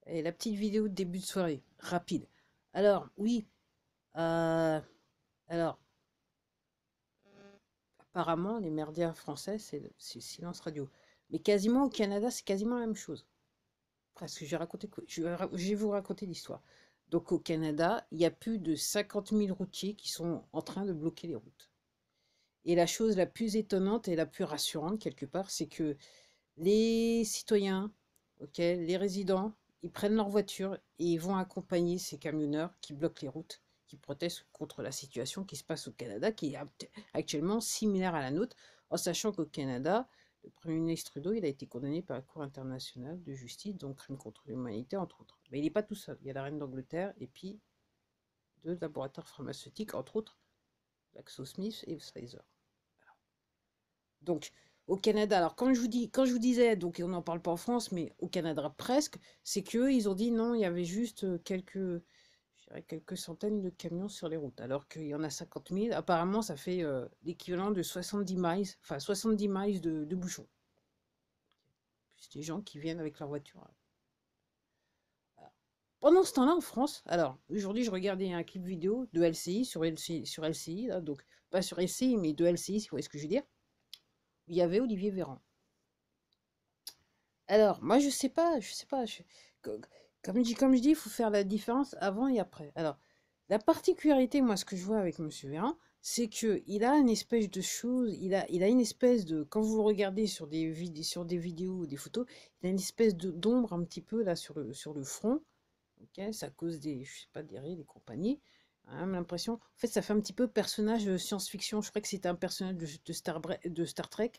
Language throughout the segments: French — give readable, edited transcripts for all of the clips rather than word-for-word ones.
Et la petite vidéo de début de soirée, rapide. Alors, oui, euh, alors, apparemment, les médias français, c'est silence radio. Mais quasiment au Canada, c'est quasiment la même chose. Presque, je vais vous raconter l'histoire. Donc, au Canada, il y a plus de 50 000 routiers qui sont en train de bloquer les routes. Et la chose la plus étonnante et la plus rassurante, quelque part, c'est que les citoyens, ok, les résidents, ils prennent leur voiture et ils vont accompagner ces camionneurs qui bloquent les routes, qui protestent contre la situation qui se passe au Canada, qui est actuellement similaire à la nôtre, en sachant qu'au Canada, le Premier ministre Trudeau, il a été condamné par la Cour internationale de justice, donc crime contre l'humanité, entre autres. Mais il n'est pas tout seul. Il y a la reine d'Angleterre et puis deux laboratoires pharmaceutiques, entre autres, GlaxoSmith et Pfizer. Donc, au Canada, alors quand je vous disais, donc on n'en parle pas en France, mais au Canada presque, c'est qu'eux, ils ont dit non, il y avait juste quelques, je dirais quelques centaines de camions sur les routes, alors qu'il y en a 50 000. Apparemment, ça fait l'équivalent de 70 miles, enfin 70 miles de bouchons. C'est des gens qui viennent avec leur voiture. Voilà. Pendant ce temps-là, en France, alors aujourd'hui, je regardais un clip vidéo de LCI sur LCI là, donc pas sur LCI, mais de LCI, si vous voyez ce que je veux dire. Il y avait Olivier Véran. Alors, moi, je sais pas. Co- comme je dis, il faut faire la différence avant et après. Alors, la particularité, moi, ce que je vois avec Monsieur Véran, c'est que il a une espèce de chose, il a une espèce de, quand vous le regardez sur des vidéos ou des photos, il a une espèce d'ombre un petit peu là sur le front. Ok, ça cause des, je sais pas, des rires, des compagnies. On a même l'impression, en fait, ça fait un petit peu personnage de science-fiction. Je crois que c'était un personnage de Star Trek.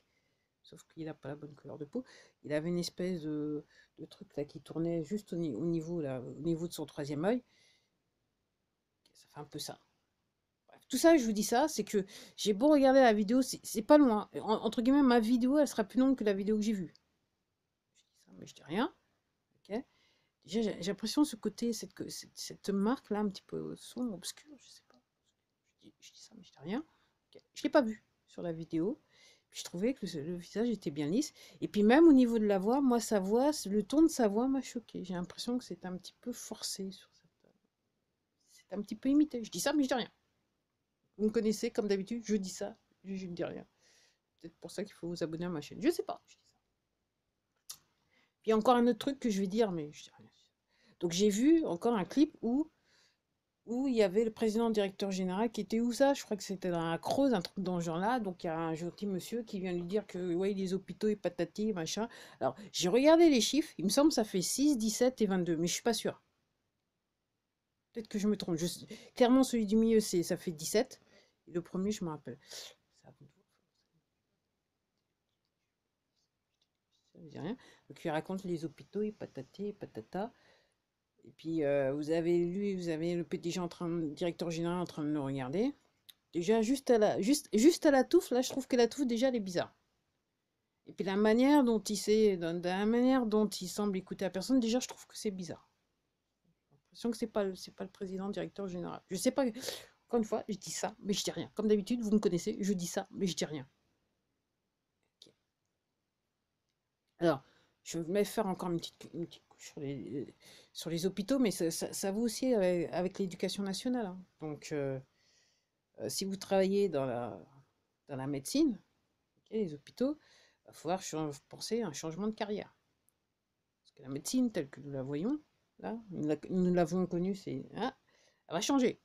Sauf qu'il n'a pas la bonne couleur de peau. Il avait une espèce de truc là qui tournait juste au niveau, là, au niveau de son troisième œil. Ça fait un peu ça. Bref, tout ça, je vous dis ça, c'est que j'ai beau regarder la vidéo, c'est pas loin. Entre guillemets, ma vidéo, elle sera plus longue que la vidéo que j'ai vue. Je dis ça, mais je dis rien. Ok. Déjà, j'ai l'impression ce côté, cette marque là, un petit peu sombre, obscure, je sais pas. Je dis ça, mais je dis rien. Ok. Je l'ai pas vu sur la vidéo. Puis je trouvais que le visage était bien lisse. Et puis même au niveau de la voix, moi, sa voix, le ton de sa voix m'a choqué. J'ai l'impression que c'est un petit peu forcé sur cette... C'est un petit peu imité. Je dis ça, mais je dis rien. Vous me connaissez, comme d'habitude, je dis ça, je ne dis rien. Peut-être pour ça qu'il faut vous abonner à ma chaîne. Je sais pas, je dis ça. Puis encore un autre truc que je vais dire, mais je dis rien. Donc j'ai vu encore un clip où il y avait le président directeur général qui était où ça? Je crois que c'était dans la Creuse, un truc dans ce genre-là. Donc il y a un gentil monsieur qui vient lui dire que ouais, les hôpitaux et patati, machin. Alors j'ai regardé les chiffres, il me semble que ça fait 6, 17 et 22, mais je suis pas sûre. Peut-être que je me trompe. Clairement, celui du milieu, ça fait 17. Et le premier, je me rappelle. Ça ne dit rien. Donc il raconte les hôpitaux et patati et patata. Et puis vous avez le PDG directeur général en train de le regarder. Déjà, juste à la touffe, là, je trouve que la touffe, déjà, elle est bizarre. Et puis la manière dont de la manière dont il semble écouter la personne, déjà, je trouve que c'est bizarre. J'ai l'impression que c'est pas le président, directeur général. Je sais pas. Encore une fois, je dis ça, mais je dis rien. Comme d'habitude, vous me connaissez, je dis ça, mais je dis rien. Ok. Alors, je vais faire encore une petite couche sur les hôpitaux, mais ça vaut aussi avec l'éducation nationale, hein. Donc, si vous travaillez dans la médecine, ok, les hôpitaux, il va falloir penser à un changement de carrière. Parce que la médecine, telle que nous la voyons, là, nous l'avons connue, hein, elle va changer.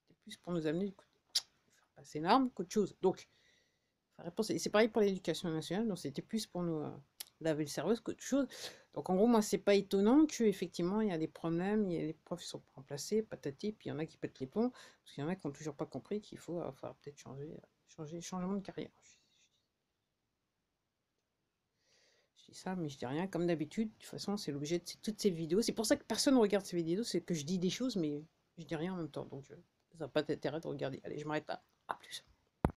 C'était plus pour nous amener du coup, faire passer l'arme qu'autre chose. Donc, et c'est pareil pour l'éducation nationale, donc c'était plus pour nous laver le cerveau qu'autre chose. Donc en gros, moi, c'est pas étonnant qu'effectivement, il y a des problèmes, il y a les profs qui sont pas remplacés, patati, puis il y en a qui pètent les plombs, parce qu'il y en a qui n'ont toujours pas compris qu'il faut peut-être changement de carrière. Je dis ça, mais je dis rien. Comme d'habitude, de toute façon, c'est l'objet de toutes ces vidéos. C'est pour ça que personne ne regarde ces vidéos, c'est que je dis des choses, mais je dis rien en même temps. Donc, ça n'a pas d'intérêt de regarder. Allez, je m'arrête là. À plus.